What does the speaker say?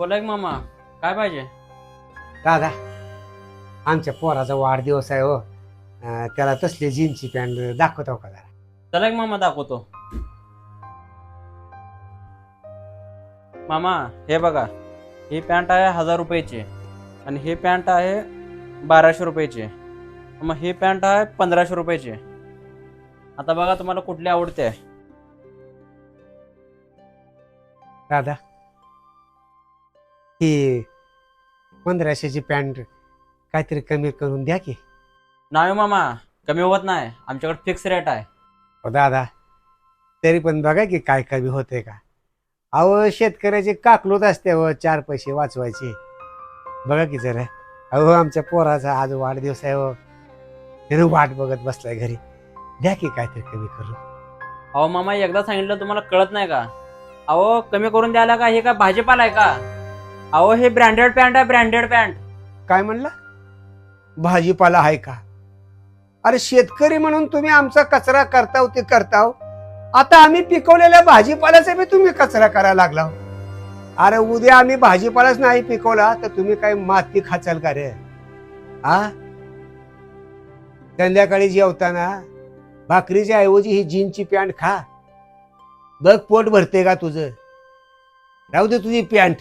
बोला की मामा, काय पाहिजे? दादा, आमच्या पोराचा वाढदिवस आहे हो. त्याला तसली जीन्सची पॅन्ट दाखवतो का जरा? चला की मामा दाखवतो. मामा हे बघा, ही पॅन्ट आहे 1000 रुपयाची आणि ही पॅन्ट आहे 1200 रुपयाची. मग ही पॅन्ट आहे 1500 रुपयाची. आता बघा तुम्हाला कुठली आवडते. दादा, ही 1500ची पॅन्ट काहीतरी कमी करून द्या की. नाही मामा, कमी होत नाही, आमच्याकडे फिक्स रेट आहे. हो दादा, तरी पण बघा की काय कमी होते का. अहो, शेतकऱ्याची काकलूत असते हो, 4 पैसे वाचवायचे. बघा की जरा. अहो, आमच्या पोराचा आज वाढदिवस आहे हो. त्यानं वाट बघत बसलाय घरी. द्या की काहीतरी कमी करून. अहो मामा, एकदा सांगितलं तुम्हाला कळत नाही का? अहो कमी करून द्यायला का? हे काय भाजीपाला आहे का? अहो हे ब्रँडेड पॅन्ट आहे, ब्रँडेड पॅन्ट. काय म्हणला? भाजीपाला आहे का? अरे शेतकरी म्हणून तुम्ही आमचा कचरा करताव ते करताव. आता आम्ही पिकवलेल्या भाजीपाल्याचा बी तुम्ही कचरा करायला लागला. अरे उद्या आम्ही भाजीपालाच नाही पिकवला तर तुम्ही काय माती खाचाल का रे? आ संध्याकाळी जेवताना भाकरीच्या ऐवजी ही जीनची पॅन्ट खा. बघ पोट भरते का तुझं? राहू दे तुझी पॅन्ट.